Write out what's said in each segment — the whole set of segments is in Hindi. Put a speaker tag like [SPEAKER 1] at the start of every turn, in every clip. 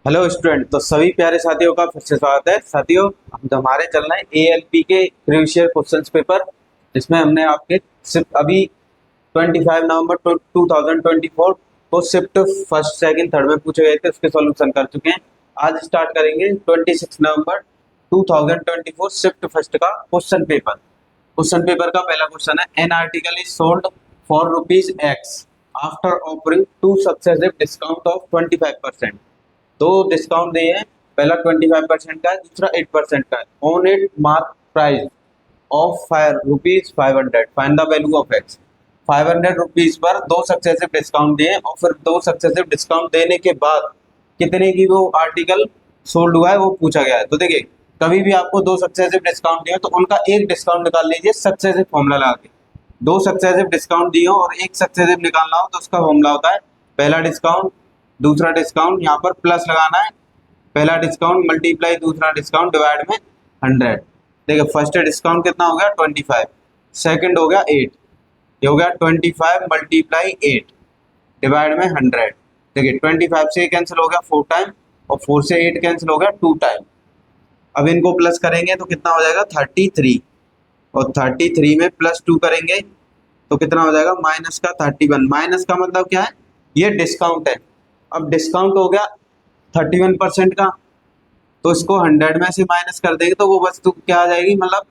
[SPEAKER 1] Hello student. तो सभी प्यारे साथियों का फिर से स्वागत है। साथियों, हम हमारे चल रहे हैं एएलपी के प्रीवियस ईयर क्वेश्चंस पेपर, जिसमें हमने आपके सिर्फ अभी 25 नवंबर 2024 को शिफ्ट फर्स्ट सेकंड थर्ड में पूछे गए थे, उसके सॉल्यूशन कर चुके हैं। आज स्टार्ट करेंगे 26 नवंबर 2024 शिफ्ट फर्स्ट का क्वेश्चन पेपर। क्वेश्चन पेपर का पहला क्वेश्चन है, an article is sold for rupees x after offering two successive discount of 25%। दो डिस्काउंट दिए हैं, पहला 25% का है, दूसरा 8% का है। On it mark price of ₹500, find the value of x. 500 rupees per दो सक्सेसिव डिस्काउंट दिए और फिर दो सक्सेसिव डिस्काउंट देने के बाद कितने की वो आर्टिकल सोल्ड हुआ है वो पूछा गया है। तो देखिए, कभी भी आपको दो सक्सेसिव डिस्काउंट दिए तो उनका एक डिस्काउंट निकाल लीजिए सक्सेसिव फॉर्मूला लगा के। दो सक्सेसिव डिस्काउंट दिए हो और एक सक्सेसिव निकालना हो तो उसका फॉर्मूला होता है पहला डिस्काउंट दूसरा डिस्काउंट, यहाँ पर प्लस लगाना है, पहला डिस्काउंट मल्टीप्लाई दूसरा डिस्काउंट डिवाइड में 100। देखिए, फर्स्ट डिस्काउंट कितना हो गया 25, सेकंड हो गया 8, ये हो गया 25 मल्टीप्लाई 8 डिवाइड में 100। देखिए 25 से कैंसिल हो गया 4 टाइम और 4 से 8 कैंसिल हो गया 2 टाइम। अब इनको प्लस करेंगे तो कितना हो जाएगा 33, और 33 में प्लस 2 करेंगे तो कितना हो जाएगा माइनस का 31। माइनस का मतलब क्या है, ये डिस्काउंट है। अब डिस्काउंट हो गया 31% का, तो इसको 100 में से माइनस कर देंगे तो वो वस्तु क्या आ जाएगी, मतलब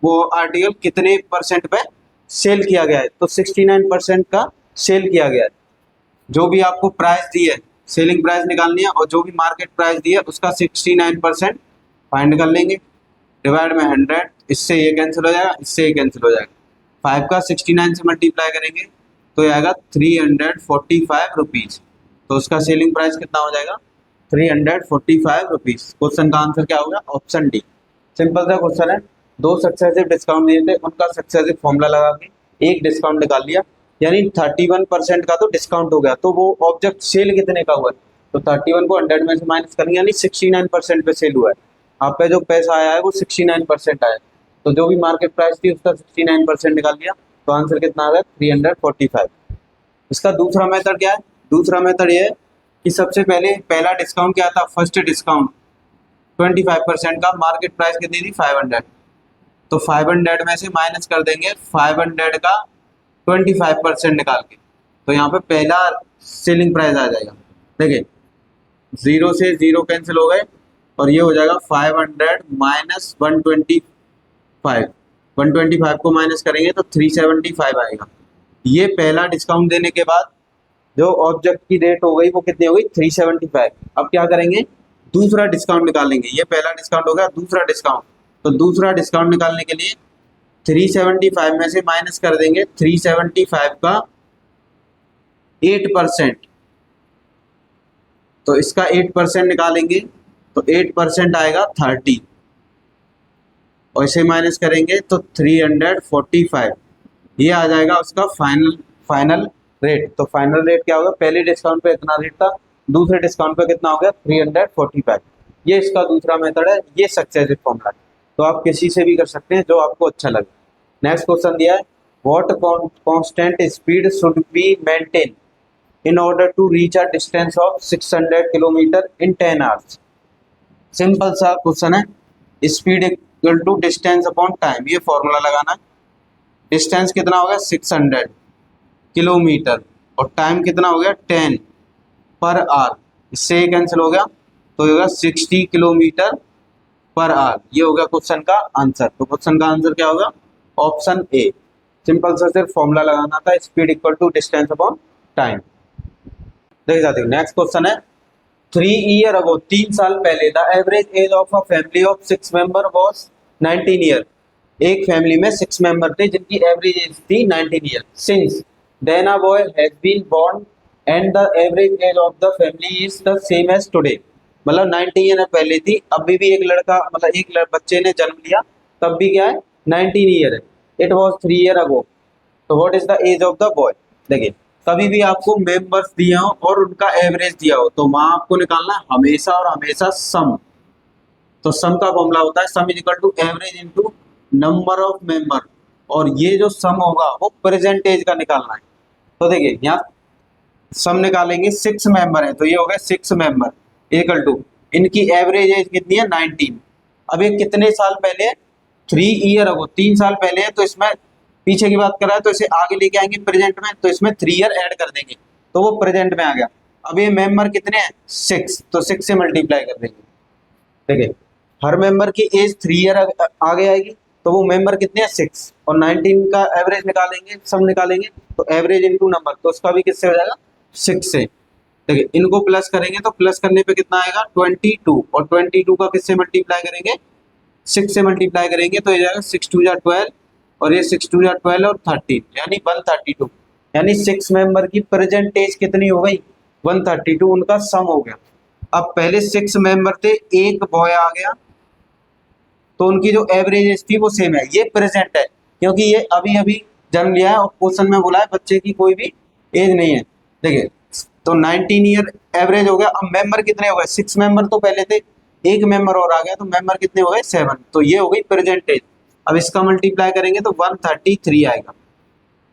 [SPEAKER 1] वो आर्टिकल कितने परसेंट पे सेल किया गया है। तो 69% का सेल किया गया है। जो भी आपको प्राइस दी है, सेलिंग प्राइस निकालनी है और जो भी मार्केट प्राइस दी है उसका 69% फाइंड कर लेंगे डिवाइड में 100। इससे ये कैंसिल हो जाएगा, इससे ये कैंसिल हो जाएगा। 5 का 69 से मल्टीप्लाई करेंगे तो ये आएगा 345 रुपीज़। तो उसका सेलिंग प्राइस कितना हो जाएगा 345 रुपीज़। क्वेश्चन का आंसर क्या होगा, ऑप्शन डी। सिंपल सा क्वेश्चन है, दो सक्सेसिव डिस्काउंट दिए थे, उनका सक्सेसिव फॉर्मूला लगा के एक डिस्काउंट निकाल लिया, यानी 31% का तो डिस्काउंट हो गया। तो वो ऑब्जेक्ट सेल कितने का हुआ है, तो 31 को 100 में से माइनस करेंगे, यानी 69% पे सेल हुआ है। आप पे जो पैसा आया है वो 69% आया है। तो जो भी मार्केट प्राइस थी उसका 69% निकाल लिया, तो आंसर कितना आ गया 345। इसका दूसरा मेथड क्या है, दूसरा मेथड ये है कि सबसे पहले पहला डिस्काउंट क्या था, फर्स्ट डिस्काउंट 25% का, मार्केट प्राइस कितनी थी 500। तो 500 में से माइनस कर देंगे 500 का 25% निकाल के, तो यहाँ पे पहला सेलिंग प्राइस आ जाएगा। देखिए 0 से 0 कैंसिल हो गए और ये हो जाएगा 500 माइनस 125। 125 को माइनस करेंगे तो 375 आएगा। ये पहला डिस्काउंट देने के बाद जो ऑब्जेक्ट की रेट हो गई वो कितनी हो गई 375। अब क्या करेंगे, दूसरा डिस्काउंट निकालेंगे। ये पहला डिस्काउंट हो गया, दूसरा डिस्काउंट, तो दूसरा डिस्काउंट निकालने के लिए 375 में से माइनस कर देंगे 375 का 8%। तो इसका 8% निकालेंगे तो 8% आएगा 30, और इसे माइनस करेंगे तो 345। ये आ जाएगा उसका फाइनल रेट। तो फाइनल रेट क्या होगा, पहले डिस्काउंट पे इतना रेट था, दूसरे डिस्काउंट पे कितना हो गया 345। ये इसका दूसरा मेथड है, ये सक्सेसिव फॉर्मूला है। तो आप किसी से भी कर सकते हैं जो आपको अच्छा लगे। नेक्स्ट क्वेश्चन दिया है, what constant speed should be maintain in order to reach a distance of 600 kilometre in 10 hours. Simple सा क्वेश्चन है, speed equal to distance upon time, ये फॉर्मूला लगाना है। डिस्टेंस कितना हो गया 600 किलोमीटर और टाइम कितना हो गया 10 पर आवर, इससे कैंसिल हो गया तो ये होगा 60 किलोमीटर पर आवर। ये होगा क्वेश्चन का आंसर। तो क्वेश्चन का आंसर क्या होगा, ऑप्शन ए। सिंपल सा सिर्फ फॉर्मूला लगाना था, speed equal to distance upon time. देख जाते हैं, नेक्स्ट क्वेश्चन है, 3 ईयर अगो, 3 साल पहले, the average age of a family of 6 member was 19 year. एक फैमिली में 6 मेंबर थे जिनकी एवरेज एज थी 19 year. Since then a boy has been born and the average age of the family is the same as today. मतलब 19 ईयर पहले थी, अभी भी एक लड़का, मतलब एक बच्चे ने जन्म लिया तब भी क्या है 19 ईयर है। इट वाज 3 ईयर अगो, तो what is the age of the boy. देखिए, कभी भी आपको मेंबर्स दिया हो और उनका एवरेज दिया हो तो वहां आपको निकालना है हमेशा और हमेशा सम। तो सम का फॉर्मूला होता है sum is equal to average into number of member, और ये जो सम होगा वो परसेंटेज का निकालना है। तो देखिए यहाँ सम निकालेंगे, 6 मेंबर है तो ये हो गए 6 मेंबर, इक्वल टू इनकी एवरेज एज कितनी है 19। अब ये कितने साल पहले है, 3 ईयर अगो, 3 साल पहले है, तो इसमें पीछे की बात कर रहा है तो इसे आगे लेके आएंगे प्रेजेंट में, तो इसमें 3 ईयर ऐड कर देंगे तो वो प्रेजेंट में आ गया। अब ये मेंबर कितने हैं 6, तो 6 से मल्टीप्लाई कर देंगे। देखिए हर मेंबर की एज 3 ईयर आगे आएगी, तो वो मेंबर कितने हैं 6, और 19 का एवरेज निकालेंगे, सब निकालेंगे, तो एवरेज इनटू नंबर, तो उसका भी किससे हो जाएगा 6 से। देखिए इनको प्लस करेंगे तो प्लस करने पे कितना आएगा 22, और 22 का किससे मल्टीप्लाई करेंगे 6 से मल्टीप्लाई करेंगे, तो ये जाएगा 6 2 जा 12, और ये 6 2 जा 12 और 13, यानी 132, यानी 6 मेंबर की प्रेजेंट एज कितनी हो गई 132, उनका सम हो गया। अब पहले 6 मेंबर थे, एक बॉय आ गया, तो उनकी जो एवरेज एज थी वो सेम है, ये प्रेजेंट है क्योंकि ये अभी अभी जन्म लिया है, और क्वेश्चन में बोला है बच्चे की कोई भी एज नहीं है। देखिए तो 19 ईयर एवरेज हो गया। अब मेंबर कितने हो गए 6 मेंबर तो पहले थे, एक मेंबर और आ गया, तो मेंबर कितने हो गए 7, तो ये हो गई प्रेजेंट एज। अब इसका मल्टीप्लाई करेंगे तो 133 आएगा।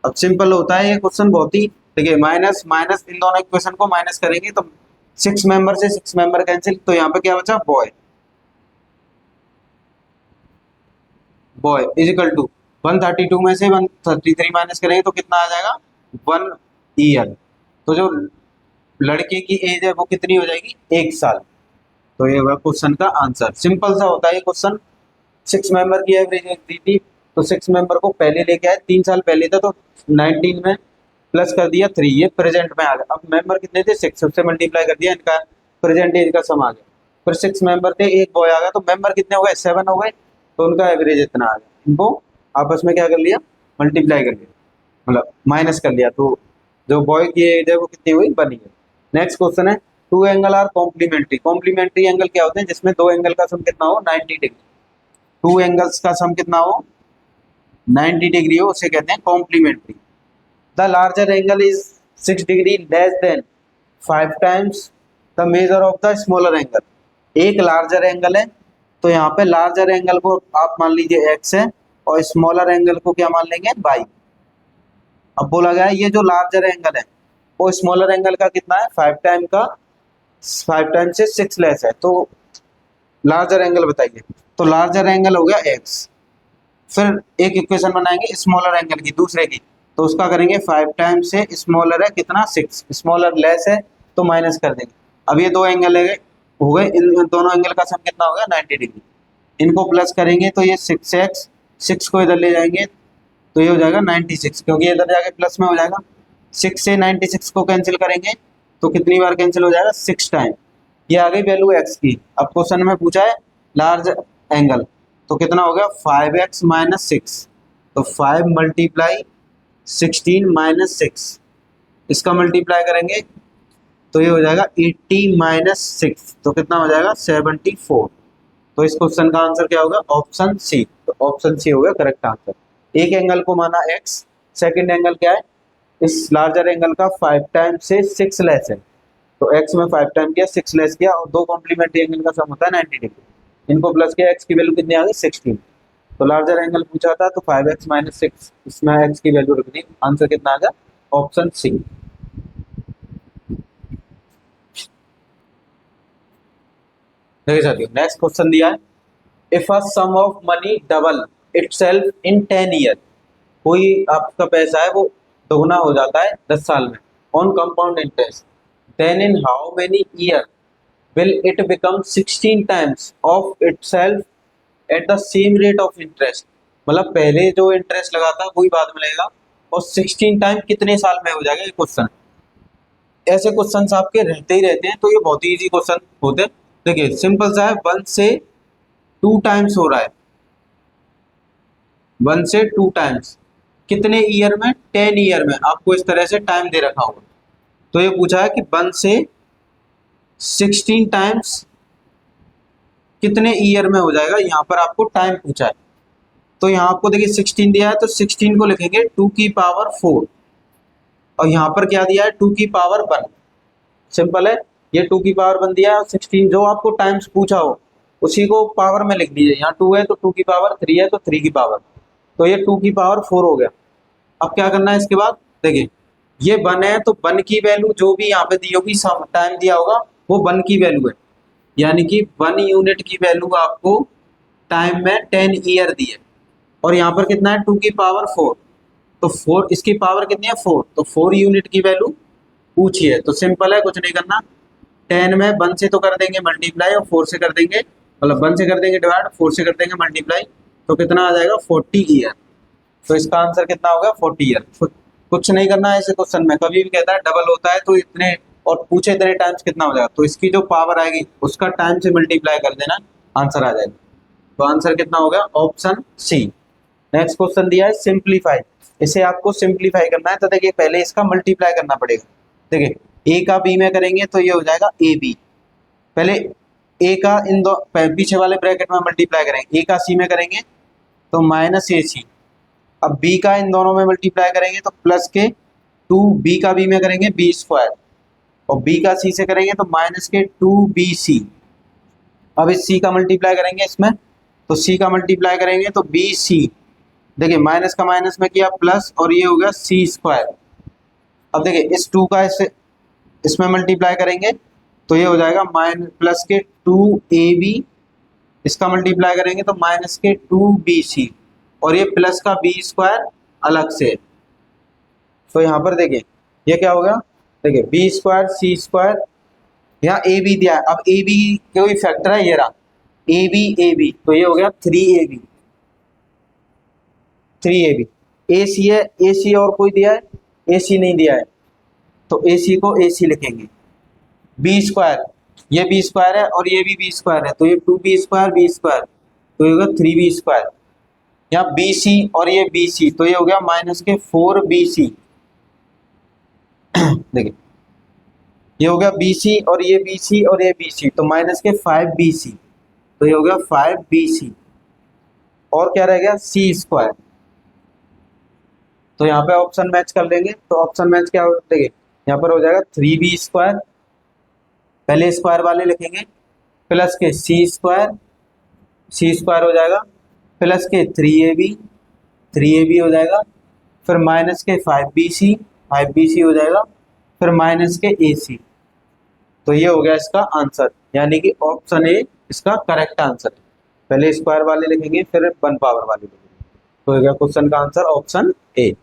[SPEAKER 1] अब सिंपल होता है ये क्वेश्चन बहुत ही। देखिए माइनस माइनस इन दोनों इक्वेशन को माइनस करेंगे तो 6 मेंबर से 6 मेंबर कैंसिल, तो यहाँ पे क्या बचा boy, boy is equal to 132 में से 133 माइनस करेंगे तो कितना आ जाएगा 1 ईयर। तो जो लड़के की एज है वो कितनी हो जाएगी 1 साल। तो ये हुआ क्वेश्चन का आंसर। सिंपल सा होता है ये क्वेश्चन। 6 मेंबर की एवरेज एज दी थी, तो 6 मेंबर को पहले लेके आए, 3 साल पहले था, तो 19 में प्लस कर दिया 3, ये प्रेजेंट में आ गया। अब मेंबर कितने थे 6, उससे मल्टीप्लाई कर दिया, इनका प्रेजेंट एज का सम आ गया। फिर 6 मेंबर थे, एक बॉय आ गया, तो मेंबर कितने हो गए 7 हो गए, तो उनका एवरेज इतना आ गया। इनको आपस में क्या कर लिया मल्टीप्लाई कर लिया, मतलब माइनस कर लिया, तो जो बॉय की एज है वो कितनी हुई बनी है। नेक्स्ट क्वेश्चन है, two angle are complementary. Complementary angle क्या होते हैं जिसमें दो एंगल का सम कितना हो 90 डिग्री, टू एंगल्स का सम कितना हो 90 डिग्री हो, उसे कहते हैं complementary. The larger angle is 6 degree less than 5 times the measure of the smaller angle. एक लार्जर एंगल है, तो यहाँ पे लार्जर एंगल को आप मान लीजिए x है, और स्मॉलर एंगल को क्या मान लेंगे y। अब बोला गया है ये जो लार्जर एंगल है वो स्मॉलर एंगल का कितना है 5 टाइम का, 5 टाइम से 6 लेस है, तो लार्जर एंगल बताइए। तो लार्जर एंगल हो गया x। फिर एक इक्वेशन बनाएंगे स्मॉलर एंगल की दूसरे की, तो उसका करेंगे 5 टाइम से स्मॉलर है कितना 6, स्मॉलर लेस है तो माइनस कर देंगे। अब ये दो एंगल है हो गए, इन दोनों एंगल का सम कितना हो गया 90 डिग्री। इनको प्लस करेंगे तो ये 6x, 6 को इधर ले जाएंगे तो ये हो जाएगा 96, क्योंकि इधर जाके प्लस में हो जाएगा। 6 से 96 को कैंसिल करेंगे तो कितनी बार कैंसिल हो जाएगा 6 टाइम। ये आ गई वैल्यू x की। अब क्वेश्चन में पूछा है लार्ज एंगल, तो कितना हो गया 5x माइनस 6, तो 5 मल्टीप्लाई 16 माइनस 6, इसका मल्टीप्लाई करेंगे तो ये हो जाएगा 80 माइनस 6, तो कितना हो जाएगा 74। तो इस क्वेश्चन का आंसर क्या होगा ऑप्शन सी। तो ऑप्शन सी हो गया करेक्ट आंसर। एक एंगल को माना x, सेकंड एंगल क्या है इस लार्जर एंगल का 5 टाइम से 6 लेस है, तो x में 5 टाइम किया 6 लेस किया, और दो कॉम्प्लीमेंट्री एंगल का सम होता है 90 डिग्री। इनको प्लस किया, x की वैल्यू कितनी आ गई 16, तो लार्जर एंगल पूछा था तो 5x माइनस 6, इसमें x की वैल्यू रख दी, आंसर कितना आ गया ऑप्शन सी। देखिए साथियों नेक्स्ट क्वेश्चन दिया है, if a sum of money double itself in 10 year. कोई आपका पैसा है वो दोगुना हो जाता है 10 साल में on compound interest, then in how many year will it become 16 times of itself at the same rate of interest. मतलब पहले जो इंटरेस्ट लगा था वही बाद में लगेगा, और 16 टाइम कितने साल में हो जाएगा ये क्वेश्चन। ऐसे क्वेश्चन आपके रहते ही रहते हैं, तो ये बहुत ही इजी क्वेश्चन होते हैं। देखिए सिंपल सा है, 1 से 2 टाइम्स हो रहा है, 1 से 2 टाइम्स कितने ईयर में 10 ईयर में, आपको इस तरह से टाइम दे रखा होगा। तो ये पूछा है कि 1 से 16 टाइम्स कितने ईयर में हो जाएगा, यहाँ पर आपको टाइम पूछा है। तो यहाँ आपको देखिए 16 दिया है, तो 16 को लिखेंगे 2 की पावर 4, और यहाँ पर क्या दिया है 2 की पावर 1। सिंपल है, ये 2 की पावर 1 दिया है, 16 जो आपको टाइम्स पूछा हो उसी को पावर में लिख दीजिए। यहाँ 2 है तो 2 की पावर 3 है तो 3 की पावर, तो ये 2 की पावर 4 हो गया। अब क्या करना है इसके बाद, देखिए ये 1 है तो 1 की वैल्यू जो भी यहाँ पे दी होगी टाइम दिया होगा वो 1 की वैल्यू है, यानी कि 1 यूनिट की वैल्यू आपको टाइम में 10 ईयर दी है, और यहाँ पर कितना है 2 की पावर 4, तो 4 इसकी पावर कितनी है 4, तो 4 यूनिट की वैल्यू पूछी है। तो सिंपल है, कुछ नहीं करना, 10 में 1 से तो कर देंगे मल्टीप्लाई और 4 से कर देंगे, मतलब 1 से कर देंगे डिवाइड, 4 से कर देंगे मल्टीप्लाई, तो कितना आ जाएगा 40 ईयर। तो इसका आंसर कितना होगा 40 ईयर। कुछ नहीं करना है ऐसे क्वेश्चन में, कभी भी कहता है डबल होता है तो इतने, और पूछे इतने टाइम्स कितना हो जाएगा, तो इसकी जो पावर आएगी उसका टाइम से मल्टीप्लाई कर देना, आंसर आ जाएगा। तो आंसर कितना होगा ऑप्शन सी। नेक्स्ट क्वेश्चन दिया है सिंप्लीफाई, इसे आपको सिंप्लीफाई करना है, तो देखिए पहले इसका मल्टीप्लाई करना पड़ेगा। देखिए ए का बी में करेंगे तो ये हो जाएगा ए बी, पहले ए का इन दो पीछे वाले ब्रैकेट में मल्टीप्लाई करेंगे, ए का सी में करेंगे तो माइनस ए सी, अब बी का इन दोनों में मल्टीप्लाई करेंगे तो प्लस के 2, बी का बी में करेंगे बी स्क्वायर, और बी का सी से करेंगे तो माइनस के 2bc। अब इस सी का मल्टीप्लाई करेंगे इसमें, तो सी का मल्टीप्लाई करेंगे तो बी सी, देखिए माइनस का माइनस में किया प्लस, और ये हो गया सी स्क्वायर। अब देखिए इस 2 का इसमें मल्टीप्लाई करेंगे तो ये हो जाएगा माइनस प्लस के 2ab, इसका मल्टीप्लाई करेंगे तो माइनस के 2bc, और ये प्लस का बी स्क्वायर अलग से। तो यहाँ पर देखिए ये क्या हो गया, देखिए बी स्क्वायर सी स्क्वायर, यहाँ ए बी दिया है, अब ए बी कोई फैक्टर है, ये रहा ए बी, तो ये हो गया 3ab, 3ab। ए सी है, ए सी और कोई दिया है, ए सी नहीं दिया है, तो ए सी को ए सी लिखेंगे। बी स्क्वायर, ये बी स्क्वायर है और ये भी बी स्क्वायर है, तो ये 2b² बी स्क्वायर, तो ये होगा 3b स्क्वायर। यहाँ बी सी और ये बी सी, तो ये हो गया माइनस के 4bc। देखिए ये हो गया बी सी और ये बी सी और ये बी सी, तो माइनस के 5bc, तो ये हो गया 5bc, और क्या रह गया सी स्क्वायर। तो यहाँ पे ऑप्शन मैच कर लेंगे, तो ऑप्शन मैच क्या हो, देखिए यहाँ पर हो जाएगा 3b², पहले स्क्वायर वाले लिखेंगे, प्लस के सी स्क्वायर हो जाएगा, प्लस के 3ab हो जाएगा, फिर माइनस के 5bc हो जाएगा, फिर माइनस के ac। तो ये हो गया इसका आंसर, यानी कि ऑप्शन ए इसका करेक्ट आंसर है। पहले स्क्वायर वाले लिखेंगे फिर 1 पावर वाले लिखेंगे, तो हो गया क्वेश्चन का आंसर ऑप्शन ए।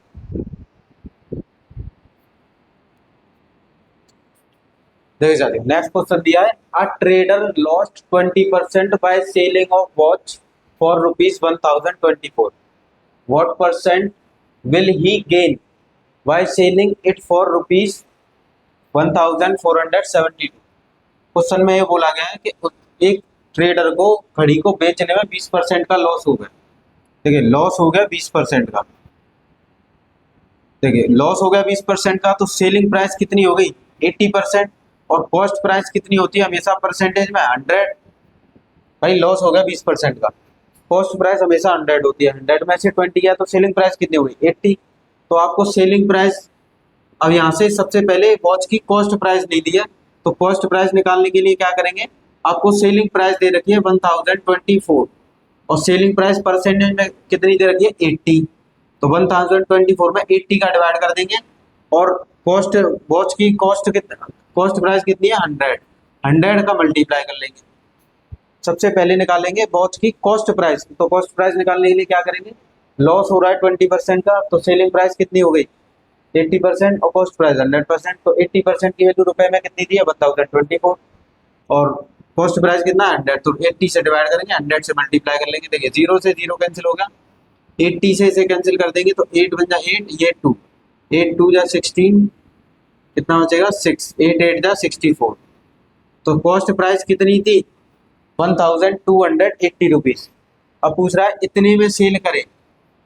[SPEAKER 1] देखिए जाते हैं नेक्स्ट क्वेश्चन दिया है, a trader lost 20% by selling of watch for ₹1024, what percent will he gain by selling it for ₹1472। Question में ये बोला गया है कि एक ट्रेडर को घड़ी को बेचने में 20% का लॉस हो गया। देखिए लॉस हो गया 20% का, देखिए लॉस हो गया 20% का, तो सेलिंग प्राइस कितनी हो गई 80%, और कॉस्ट प्राइस कितनी होती है हमेशा परसेंटेज में 100। भाई लॉस हो गया 20% का, कॉस्ट प्राइस हमेशा 100 होती है, 100 में से 20 गया तो सेलिंग प्राइस कितनी हो गई 80। तो आपको सेलिंग प्राइस, अब यहाँ से सबसे पहले वॉच की कॉस्ट प्राइस नहीं दी है, तो कॉस्ट प्राइस निकालने के लिए क्या करेंगे, आपको सेलिंग प्राइस दे रखी है 1024, और सेलिंग प्राइस परसेंटेज में कितनी दे रखी है 80, तो 1024 में 80 का डिवाइड कर देंगे, और कॉस्ट वॉच की कॉस्ट प्राइस कितनी है 100 का मल्टीप्लाई कर लेंगे। सबसे पहले निकालेंगे वॉच की कॉस्ट प्राइस, तो कॉस्ट प्राइस निकालने के लिए क्या करेंगे, लॉस हो रहा है 20% का, तो सेलिंग प्राइस कितनी हो गई 80% और कॉस्ट प्राइस 100%, तो 80% की वैल्यू रुपए में कितनी दी है 1024, और कॉस्ट प्राइस कितना 100, तो 80 से डिवाइड करेंगे, 100 से मल्टीप्लाई कर लेंगे। देखिए 0 से 0 कैंसिल होगा, 80 से इसे कैंसिल कर देंगे तो 8 बन जा 8, ये 2, 8 2 जा 16, कितना बचेगा 6, 8 8 जा 64। तो कॉस्ट प्राइस कितनी थी 1280 रुपीज़। अब पूछ रहा है इतने में सेल करें,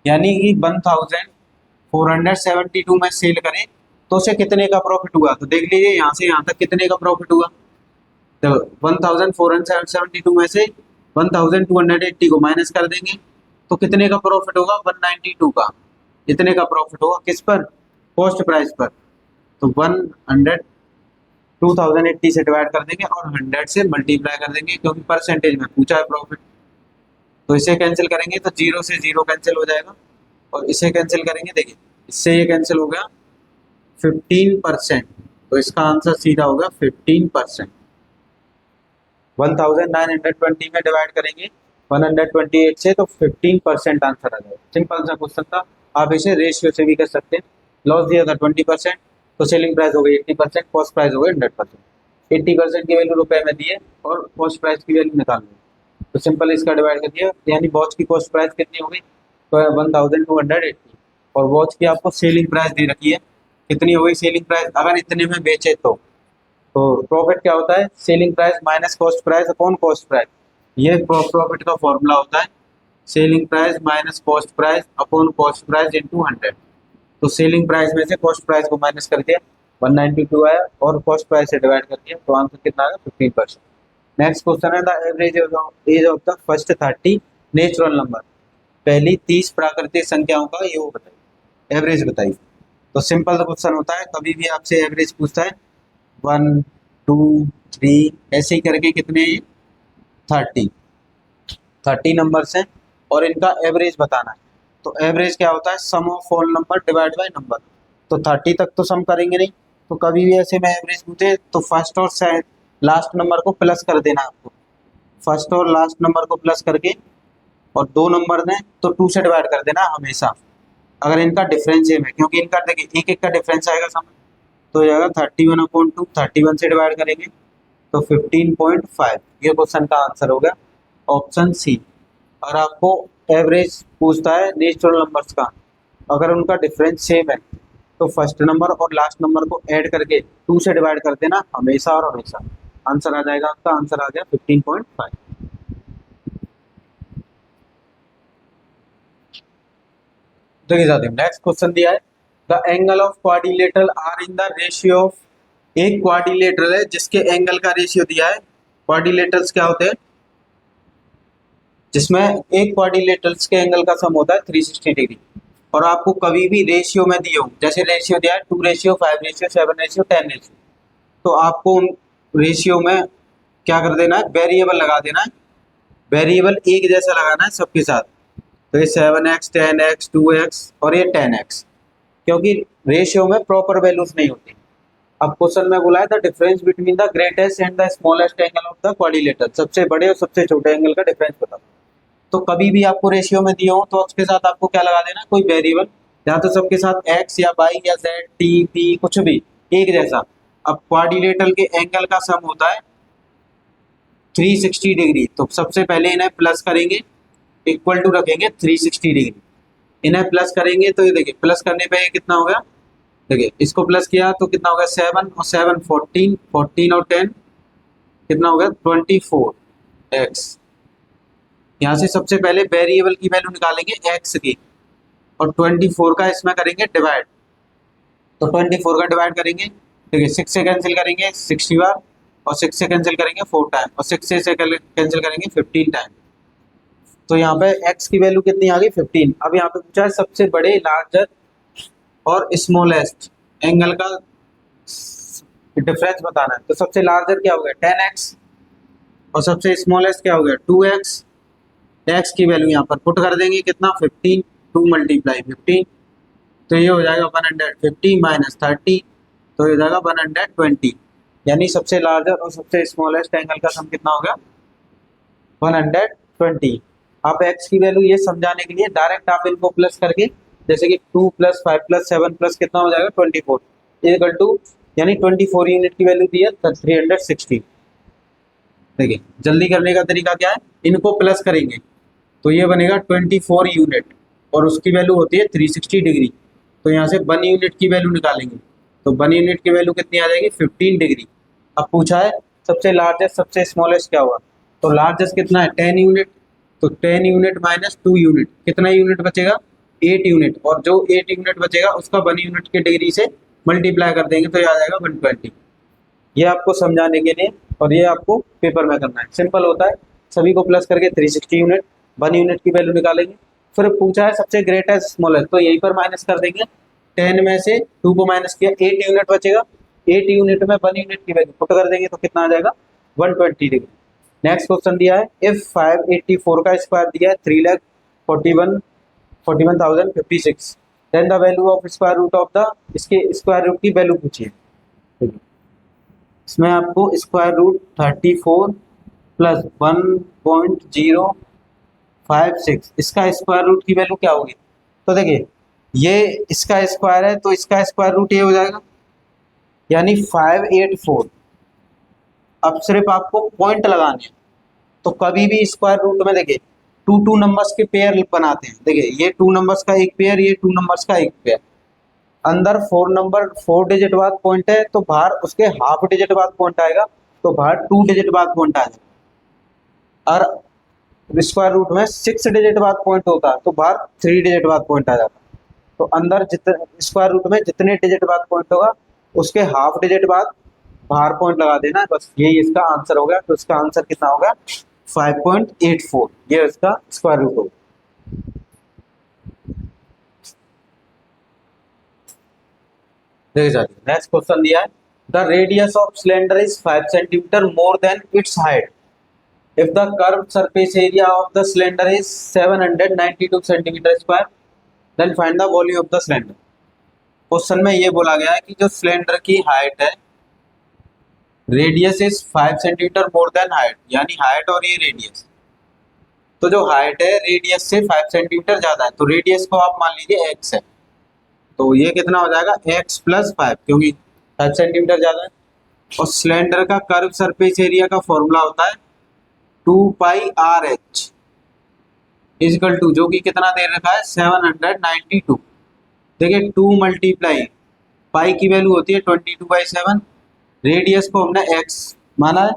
[SPEAKER 1] यानी कि 1472 में सेल करें तो उसे कितने का प्रॉफिट हुआ, तो देख लीजिए यहाँ से यहाँ तक कितने का प्रॉफिट हुआ, तो 1472 में से 1280 को माइनस कर देंगे तो कितने का प्रॉफिट होगा 192 का, इतने का प्रॉफिट होगा किस पर, कॉस्ट प्राइस पर। तो 2080 से डिवाइड कर देंगे और 100 से मल्टीप्लाई कर देंगे, क्योंकि परसेंटेज में पूछा है प्रॉफिट। तो इसे कैंसिल करेंगे तो 0 से 0 कैंसिल हो जाएगा, और इसे कैंसिल करेंगे, देखिए इससे ये कैंसिल हो गया 15%, तो इसका आंसर सीधा होगा 15%। 1920 में डिवाइड करेंगे 128 से तो 15% आंसर आ जाएगा। सिंपल सा क्वेश्चन था। आप इसे रेशियो से भी कर सकते हैं। लॉस दिया था 20%, तो सेलिंग प्राइस हो गई 80%, कॉस्ट प्राइस हो गई 100%। 80% की वैल्यू रुपए में दिए और कॉस्ट प्राइस की वैल्यू निकाल ली, तो सिंपल इसका डिवाइड कर दिया, यानी वॉच की कॉस्ट प्राइस कितनी हो गई, तो 1280। और वॉच की आपको सेलिंग प्राइस दे रखी है, कितनी हो गई सेलिंग प्राइस, अगर इतने में बेचे तो प्रॉफिट क्या होता है, selling price minus cost price upon cost price. ये प्रॉफिट का फॉर्मूला होता है, selling price minus cost price upon cost price into 100। तो सेलिंग प्राइस में से कॉस्ट प्राइस को माइनस कर दिया, 192 आया, और कॉस्ट प्राइस से डिवाइड कर दिया, तो आंसर कितना आया, 15%। नेक्स्ट क्वेश्चन है the average age of the first 30 natural number. पहली 30 प्राकृतिक संख्याओं का योग बताइए, एवरेज बताइए। तो सिंपल क्वेश्चन होता है, कभी भी आपसे एवरेज पूछता है 1 2 3 ऐसे ही करके कितने 30 नंबर्स हैं और इनका एवरेज बताना है। तो एवरेज क्या होता है, sum of all number divide by number. तो 30 तक तो सम करेंगे नहीं, तो कभी भी ऐसे में एवरेज पूछे तो फर्स्ट और लास्ट नंबर को प्लस कर देना आपको, फर्स्ट और लास्ट नंबर को प्लस करके, और दो नंबर दें तो 2 से डिवाइड कर देना हमेशा, अगर इनका डिफरेंस सेम है, क्योंकि इनका देखिए एक एक का डिफरेंस आएगा समझ, तो ये आएगा 31/2, 31 से डिवाइड करेंगे तो 15.5। ये क्वेश्चन का आंसर हो गया ऑप्शन सी। और आपको एवरेज पूछता है नेचुरल नंबर्स का, अगर उनका डिफरेंस सेम है तो फर्स्ट नंबर और लास्ट नंबर को ऐड करके 2 से डिवाइड कर देना हमेशा और हमेशा, आंसर आ जाएगा आपका, आंसर आ गया 15.5। देखिए साथियों नेक्स्ट क्वेश्चन दिया है the angle of quadrilateral are in the ratio of, एक क्वाड्रिलेटरल है जिसके एंगल का रेशियो दिया है। क्वाड्रिलेटरल्स क्या होते हैं, जिसमें एक क्वाड्रिलेटरल्स के एंगल का सम होता है 360 डिग्री, और आपको कभी भी रेशियो में दिए हो, जैसे रेशियो दिया है 2:5:7:10, तो आपको उन रेशियो में क्या कर देना है, वेरिएबल लगा देना है, वेरिएबल एक जैसा लगाना है सबके साथ। तो ये 7x 10x 2x और ये 10x, क्योंकि रेशियो में प्रॉपर वैल्यूज नहीं होती। अब क्वेश्चन में बोला है the difference between the greatest and the smallest angle of the quadrilateral, सबसे बड़े और सबसे छोटे एंगल का डिफरेंस बताओ। तो कभी भी आपको रेशियो में दिया हो तो उसके साथ आपको क्या लगा देना, कोई वेरिएबल, या तो सबके साथ x या y या z t p कुछ भी एक जैसा। अब क्वाड्रिलेटरल के एंगल का सम होता है 360 डिग्री, तो सबसे पहले इन्हें प्लस करेंगे, इक्वल टू रखेंगे 360 डिग्री, इन्हें प्लस करेंगे तो ये देखिए प्लस करने पे ये कितना हो गया, देखिए इसको प्लस किया तो कितना हो गया 7 और 7 14, 14 और 10 कितना हो गया 24x। यहाँ से सबसे पहले वेरिएबल की वैल्यू निकालेंगे x की, और 24 का इसमें करेंगे डिवाइड, तो 24 का डिवाइड करेंगे, देखिए 6 से कैंसिल करेंगे 60 बार, और 6 से कैंसिल करेंगे 4 टाइम, और 6 से कैंसिल करेंगे 15 टाइम। तो यहाँ पे x की वैल्यू कितनी आ गई 15। अब यहाँ पे पूछा है सबसे बड़े लार्जर और स्मॉलेस्ट एंगल का डिफरेंस बताना है। तो सबसे लार्जर क्या हो गया 10x, और सबसे स्मॉलेस्ट क्या हो गया 2x। x की वैल्यू यहाँ पर पुट कर देंगे कितना 15, 2 × 15, तो ये हो जाएगा 150 माइनस 30, तो ये हो जाएगा 120, यानी सबसे लार्जर और सबसे स्मॉलेस्ट एंगल का सम कितना हो गया 120। आप x की वैल्यू ये समझाने के लिए डायरेक्ट आप इनको प्लस करके, जैसे कि 2 + 5 + 7 प्लस कितना हो जाएगा 24 इक्वल टू, यानी 24 यूनिट की वैल्यू दी है 360। देखिए जल्दी करने का तरीका क्या है, इनको प्लस करेंगे तो ये बनेगा 24 यूनिट, और उसकी वैल्यू होती है 360 डिग्री, तो यहाँ से 1 यूनिट की वैल्यू निकालेंगे, तो 1 यूनिट की वैल्यू कितनी आ जाएगी 15 डिग्री। अब पूछा है सबसे लार्जेस्ट सबसे स्मॉलेस्ट क्या हुआ, तो लार्जेस्ट कितना है 10 यूनिट, तो 10 यूनिट माइनस 2 यूनिट कितना यूनिट बचेगा 8 यूनिट, और जो 8 यूनिट बचेगा उसका 1 यूनिट की डिग्री से मल्टीप्लाई कर देंगे तो ये आ जाएगा 120। ये आपको समझाने के लिए, और ये आपको पेपर में करना है, सिंपल होता है, सभी को प्लस करके 360 यूनिट 1 यूनिट की वैल्यू निकालेंगे। फिर पूछा है सबसे ग्रेटेस्ट स्मॉलेस्ट, तो यहीं पर माइनस कर देंगे, 10 में से 2 को माइनस किया 8 यूनिट बचेगा, 8 यूनिट में 1 यूनिट की वैल्यू पुट कर देंगे तो कितना आ जाएगा 120 डिग्री। नेक्स्ट क्वेश्चन दिया है इफ 584 का स्क्वायर दिया है 3,41,056, then the value of square root of the, इसके स्क्वायर रूट की वैल्यू पूछिए। इसमें आपको स्क्वायर रूट 34 प्लस 1.056, इसका स्क्वायर रूट की वैल्यू क्या होगी? तो देखिए ये इसका स्क्वायर है तो इसका स्क्वायर रूट ये हो जाएगा, यानी 584। अब सिर्फ आपको पॉइंट लगाने हैं, तो कभी भी स्क्वायर रूट में देखिए टू टू नंबर्स के पेयर बनाते हैं। देखिए ये टू नंबर्स का एक पेयर, ये टू नंबर्स का एक पेयर, अंदर फोर डिजिट बाद पॉइंट है तो बाहर उसके हाफ डिजिट बाद पॉइंट आएगा, तो बाहर 2 डिजिट बाद पॉइंट आ जाएगा। और स्क्वायर रूट में 6 डिजिट बाद पॉइंट होता है तो बाहर 3 डिजिट बाद पॉइंट आ जाता है। तो अंदर जितने स्क्वायर रूट में जितने डिजिट बाद पॉइंट होगा उसके हाफ डिजिट बाद बाहर पॉइंट लगा देना है, बस यही इसका आंसर हो गया। तो इसका आंसर कितना होगा? 5.84, ये इसका स्क्वायर रूट होगा। देखिए जाइए नेक्स्ट क्वेश्चन दिया है, the radius of cylinder is 5 centimetre more than it's height if the curved surface area of the cylinder is 792 centimeter square then find the volume of the cylinder। Question में ये बोला गया है कि जो सिलेंडर की हाइट है, radius is 5 centimetre more than height, यानी हाइट और ये रेडियस, तो जो हाइट है रेडियस से 5 सेंटीमीटर ज्यादा है, तो रेडियस को आप मान लीजिए x है, तो ये कितना हो जाएगा x प्लस 5, क्योंकि 5 सेंटीमीटर ज्यादा है। और सिलेंडर का कर्व सरफेस एरिया का फॉर्मूला होता है 2πRH इजिकल टू, जो कि कितना दे रखा है 792। देखिए 2 मल्टीप्लाई पाई की वैल्यू होती है 22/7, रेडियस को हमने x माना है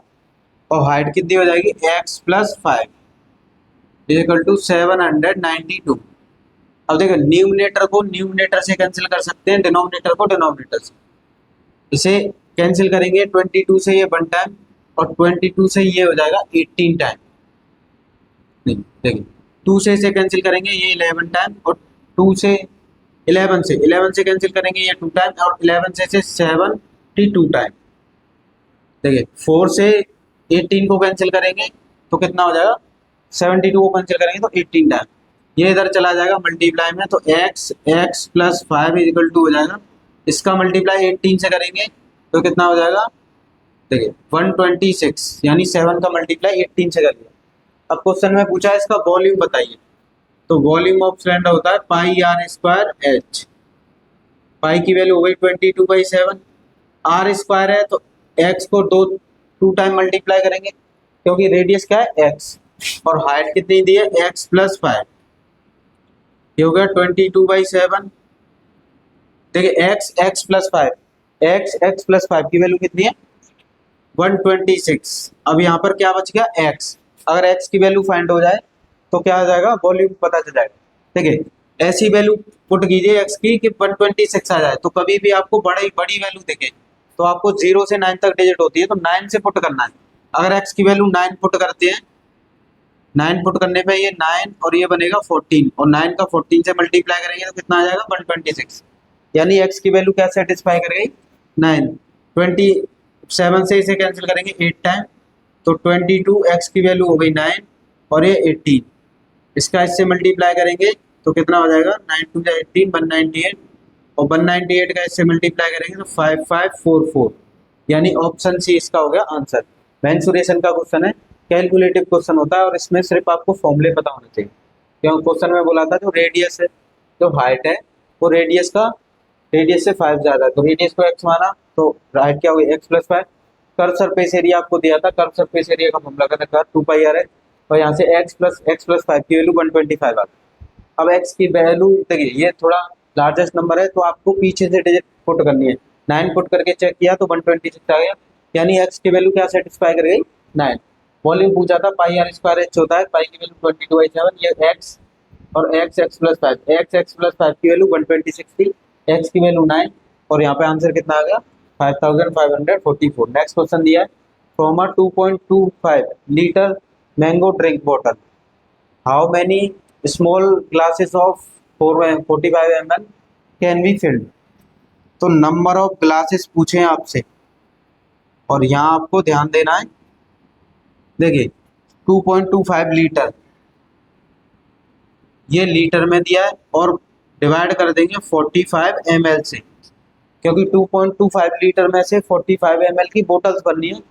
[SPEAKER 1] और हाइट कितनी हो जाएगी x प्लस 5 इजिकल टू 792। अब देखो न्यूमिनेटर को न्यूमिनेटर से कैंसिल कर सकते हैं, डिनोमिनेटर को डिनोमिनेटर से, इसे कैंसिल करेंगे 22 से ये 1 टाइम और 22 से ये हो जाएगा 18 टाइम। देखिए 2 से इसे कैंसिल करेंगे ये 11 टाइम और 2 से 11 से कैंसिल करेंगे ये 2 टाइम और 11 से 72 टाइम। देखिए 4 से 18 को कैंसिल करेंगे तो कितना हो जाएगा, 72 को कैंसिल करेंगे तो 18 टाइम, ये इधर चला जाएगा मल्टीप्लाई में, तो x प्लस 5 इजिकल टू हो जाएगा, इसका मल्टीप्लाई 18 से करेंगे तो कितना हो जाएगा, देखिए 126, यानी 7 का मल्टीप्लाई 18 से कर लिया। अब क्वेश्चन में पूछा है इसका वॉल्यूम बताइए, तो वॉल्यूम ऑफ सिलेंडर होता है πr²h, पाई की वैल्यू हो गई 22/7, r स्क्वायर है तो x को 2 टाइम मल्टीप्लाई करेंगे क्योंकि रेडियस क्या है x, और हाइट कितनी दी है x प्लस 5, ये हो गया 22/7। देखिए x प्लस 5, x प्लस 5 की वैल्यू कितनी है 126। अब यहाँ पर क्या बच गया x, अगर x की वैल्यू फाइंड हो जाए तो क्या आ जाएगा, वॉल्यूम पता चल जाएगा। देखिए ऐसी वैल्यू पुट कीजिए x की कि 126 आ जाए, तो कभी भी आपको बड़ी वैल्यू दिखे तो आपको 0 से 9 तक डिजिट होती है तो 9 से पुट करना है। अगर x की वैल्यू 9 पुट करते हैं, 9 पुट करने पे ये 9 और ये बनेगा 14 और 9 का 14 से मल्टीप्लाई करेंगे तो कितना आ जाएगा 126, यानी x की वैल्यू क्या सेटिस्फाई कर गई 9। 27 से इसे कैंसिल करेंगे 8 टाइम तो 22, x की वैल्यू हो गई 9 और ये 18, इसका इससे मल्टीप्लाई करेंगे तो कितना हो जाएगा 9 2 18 198 और 198 का इससे मल्टीप्लाई करेंगे तो 5544, यानी ऑप्शन सी इसका हो गया आंसर। मेंसुरेशन का क्वेश्चन है, कैलकुलेटिव क्वेश्चन होता है और इसमें सिर्फ आपको फॉर्मूले पता होने चाहिए, क्योंकि क्वेश्चन में बोला था जो रेडियस है, जो हाइट है वो रेडियस से 5 ज़्यादा है, तो रेडियस को x माना तो हाइट क्या होगी x plus 5। Curve surface area आपको दिया था, कर्व सरफेस एरिया का फॉर्मूला का था 2πr है और यहाँ से x प्लस 5 की वैल्यू 125 आ गई। अब x की वैल्यू देखिए ये थोड़ा लार्जेस्ट नंबर है तो आपको पीछे से डिजिट पुट करनी है, 9 पुट करके चेक किया तो 126 आ गया, यानी x की वैल्यू क्या सेटिस्फाई कर गई 9। वॉल्यूम पूछा था πr² होता है, पाई की वैल्यू 22/7, ये x और x प्लस 5 की वैल्यू 126 थी, x की वैल्यू 9 और यहाँ पे आंसर कितना आ गया 5544। नेक्स्ट क्वेश्चन दिया है, from a 2.25 litre mango drink bottle how many small glasses of 45 ml can be filled. तो नंबर ऑफ ग्लासेस पूछे हैं आपसे और यहाँ आपको ध्यान देना है, देखिए 2.25 लीटर ये लीटर में दिया है और डिवाइड कर देंगे 45 ml से, क्योंकि 2.25 लीटर में से 45 ml की बोतल्स बननी है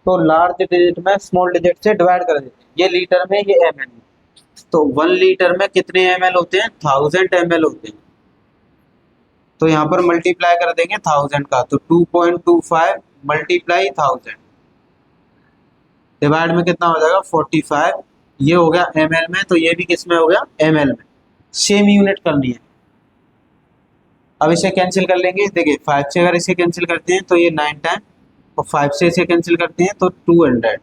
[SPEAKER 1] तो लार्ज डिजिट में स्मॉल डिजिट से डिवाइड कर देते हैं। ये लीटर में, ये एम एल में। तो 1 लीटर में कितने एम एल होते हैं? 1000 ml होते हैं। तो यहाँ पर मल्टीप्लाई कर देंगे 1000 का, तो 2.25 मल्टीप्लाई 1000 डिवाइड में कितना हो जाएगा? 45। ये हो गया एम एल में, तो ये भी किस में हो गया? एम एल में। सेम यूनिट करनी है। अब इसे कैंसिल कर लेंगे। देखिए 5 से अगर इसे कैंसिल करते हैं तो ये 9 टाइम, और 5 से इसे कैंसिल करते हैं तो 200,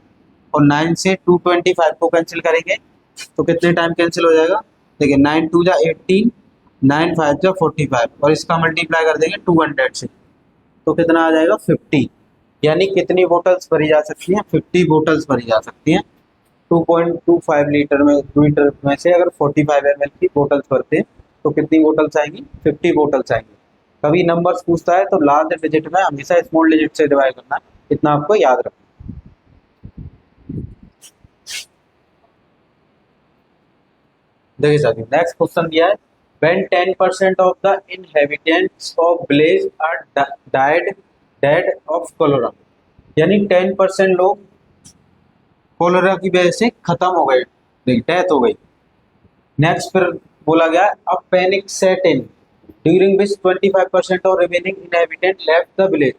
[SPEAKER 1] और 9 से 225 को कैंसिल करेंगे तो कितने टाइम कैंसिल हो जाएगा? देखिए 9 2 जा 18, 9 5 जा 45, और इसका मल्टीप्लाई कर देंगे 200 से, तो कितना आ जाएगा? 50। यानी कितनी बोटल्स भरी जा सकती हैं? 50 बोटल्स भरी जा सकती हैं। 2.25 लीटर में से अगर 45 ml की बोटल्स भरते हैं तो कितनी बोटल्स आएंगी? 50 बोटल्स आएंगी। कभी नंबर्स पूछता है तो लार्ज डिजिट में हमेशा स्मॉल डिजिट से डिवाइड करना है, इतना आपको याद रखना। देखिए साथियों, नेक्स्ट क्वेश्चन दिया है, when 10% of the inhabitants of village are dead of cholera, यानी 10% लोग कोलेरा की वजह से खत्म हो गए, डेथ हो गई। नेक्स्ट फिर बोला गया, अब panic set in during which 25% और remaining inhabitant left the village,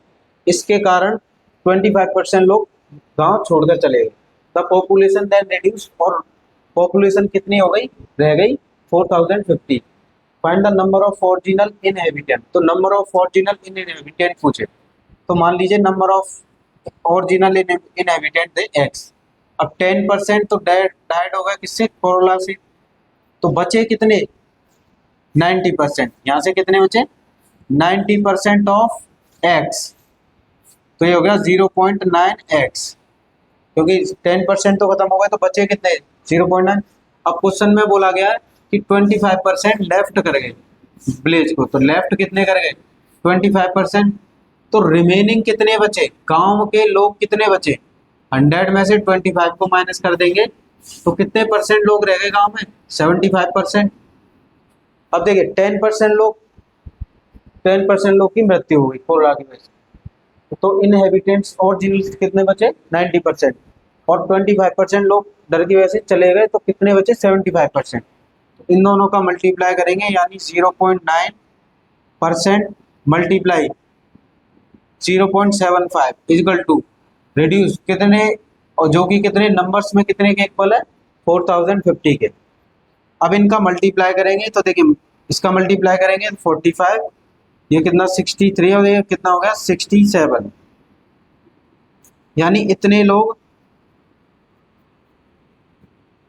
[SPEAKER 1] इसके कारण 25% लोग गांव छोड़कर चले गए। द पॉपुलेशन देन रिड्यूस, और पॉपुलेशन कितनी हो गई? रह गई 4050। Find the number of original inhabitant, तो नंबर ऑफ ओरिजिनल इनहेबिटेंट पूछे, तो मान लीजिए नंबर ऑफ ओरिजिनल इनहेबिटेंट थे एक्स। अब 10% तो डाइड हो गया किससे? कोरोना से। तो बचे कितने? 90%। यहाँ से कितने बचे? 90% ऑफ एक्स, तो ये हो गया 0.9x, क्योंकि 10% तो खत्म हो गए, तो बचे कितने? 0.9। अब क्वेश्चन में बोला गया है कि 25% लेफ्ट कर गए विलेज को, तो लेफ्ट कितने कर गए? 25%। तो रिमेनिंग कितने बचे? गांव के लोग कितने बचे? 100 में से 25 को माइनस कर देंगे तो कितने परसेंट लोग रह गए गांव में? 75%। अब देखिए 10% लोग की मृत्यु हुई कोरोना की वजह से, तो इनहेबिटेंट्स ओरिजिनल कितने बचे? 90%, और 25% लोग डर की वजह से चले गए, तो कितने बचे? 75%। तो इन दोनों का मल्टीप्लाई करेंगे, यानी 0.9% मल्टीप्लाई 0.75 इक्वल टू रिड्यूस कितने, और जो कि कितने नंबर्स में कितने के इक्वल है? 4050 के। अब इनका मल्टीप्लाई करेंगे तो देखिए, इसका मल्टीप्लाई करेंगे 45, ये कितना 63, और ये कितना हो गया 67। यानी इतने लोग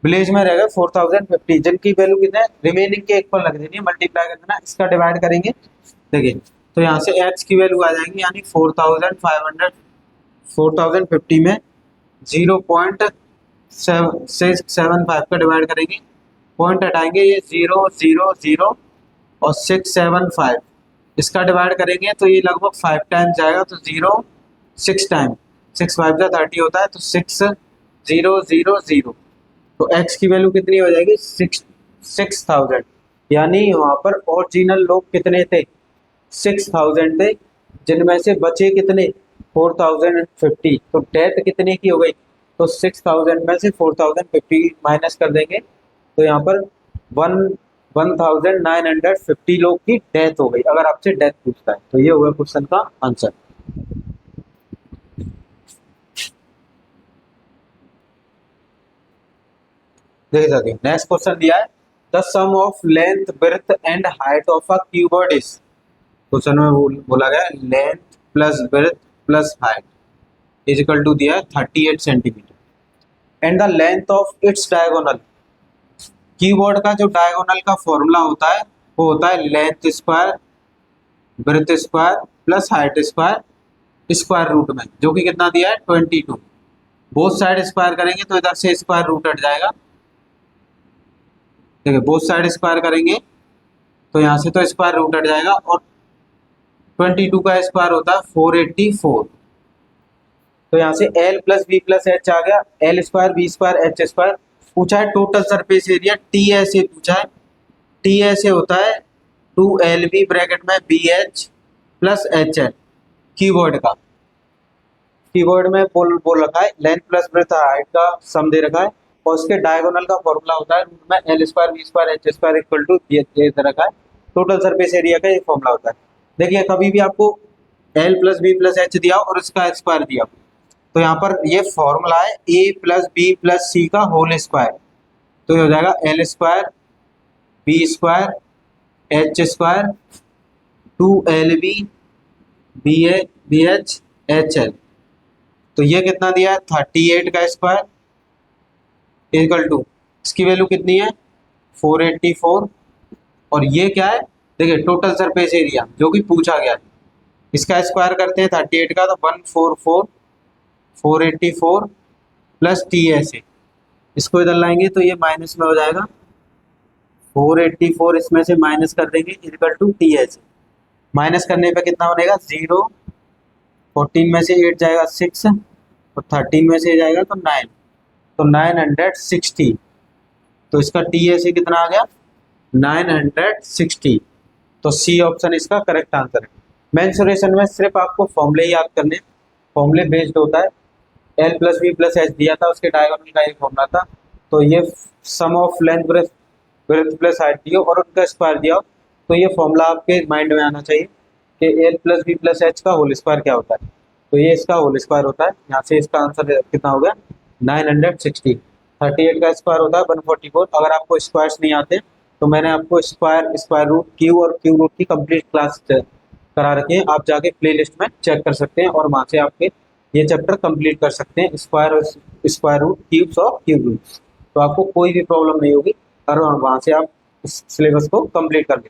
[SPEAKER 1] विलेज में रह गए 4050, जिनकी वैल्यू कितने? रिमेनिंग के इक्वल रख देनी है, मल्टीप्लाई कर देना, इसका डिवाइड करेंगे। देखिए तो यहाँ से x की वैल्यू आ जाएगी, यानी 4050 में 0.675 का डिवाइड करेंगे, पॉइंट हटाएंगे, ये 0 0 0 और 675, इसका डिवाइड करेंगे तो ये लगभग 5 टाइम्स जाएगा, तो 0 6 टाइम, 6 5 का 30 होता है, तो 6 0 0 0, तो x की वैल्यू कितनी हो जाएगी? 6000। यानी वहाँ पर ओरिजिनल लोग कितने थे? 6000 थे, जिनमें से बचे कितने? 4050। तो डेथ कितने की हो गई? तो 6000 में से 4050 माइनस कर देंगे, तो यहाँ पर 1950 लोग की डेथ हो गई। अगर आपसे डेथ पूछता है तो ये होगा क्वेश्चन का आंसर। देखिए साथियों, नेक्स्ट क्वेश्चन दिया है, the sum of length breadth and height of a cuboid is, question में बोला गया length plus breadth plus height is equal to दिया है 38 centimetre, and the length of its diagonal, keyboard का जो डायगोनल का फॉर्मूला होता है वो होता है length square breadth square plus height square square root में, जो कि कितना दिया है 22। बोथ साइड स्क्वायर करेंगे तो इधर से स्क्वायर रूट हट जाएगा। देखिए बोथ साइड स्क्वायर करेंगे तो यहाँ से तो स्क्वायर रूट हट जाएगा, और 22 का स्क्वायर होता है 484, तो यहाँ से L plus B plus H आ गया, L square B square H square. पूछा है टोटल सरफेस एरिया टी ऐसे पूछा है, टी ऐसे होता है 2LB ब्रैकेट में BH प्लस HL कीवर्ड का, कीवर्ड में बोल रखा है लेंथ प्लस ब्रेथ हाइट का सम दे रखा है, और उसके डायगोनल का फॉर्मूला होता है रूट में L square B square H square equal to ये दे रखा है, टोटल सरफेस एरिया का ये फॉर्मूला होता है। देखिए कभी भी आपको L plus B plus H दिया और इसका स्क्वायर दिया, तो यहाँ पर ये फॉर्मूला है A plus B plus C का होल स्क्वायर, तो ये हो जाएगा L square B square H square 2LB BH HL। तो ये कितना दिया है 38 का स्क्वायर इक्वल टू इसकी वैल्यू कितनी है 484, और ये क्या है देखिए टोटल सरफेस एरिया जो कि पूछा गया है, इसका स्क्वायर करते हैं 38 का तो 144 484 प्लस TSA, इसको इधर लाएंगे तो ये माइनस में हो जाएगा 484 इसमें से माइनस कर देंगे इक्वल टू TSA, माइनस करने पे कितना बनेगा 0, 14 में से 8 जाएगा 6 और 13 में से जाएगा तो 9, तो 960, तो इसका TSA कितना आ गया 960, तो सी ऑप्शन इसका करेक्ट आंसर है। मेंसुरेशन में सिर्फ आपको फॉर्मूले ही याद करने, फॉर्मूले बेस्ड होता है, L plus B plus H दिया था उसके डायगोनल का एक फॉर्मूला था, तो ये sum of length breadth plus height दिया और उनका स्क्वायर दिया, तो ये फॉर्मूला आपके माइंड में आना चाहिए कि L plus B plus H का होल स्क्वायर क्या होता है, तो ये इसका होल स्क्वायर होता है। यहाँ से इसका आंसर कितना हो गया 960, 38 का स्क्वायर होता है 144। अगर आपको स्क्वायर्स नहीं आते तो मैंने आपको स्क्वायर रूट क्यू और क्यू रूट की कंप्लीट क्लास करा रखी है, आप जाके प्लेलिस्ट में चेक कर सकते हैं और वहाँ से आपके ये चैप्टर कंप्लीट कर सकते हैं, स्क्वायर रूट क्यूब्स और क्यूब रूट्स, तो आपको कोई भी प्रॉब्लम नहीं होगी और वहाँ से आप इस सिलेबस को कंप्लीट कर लें।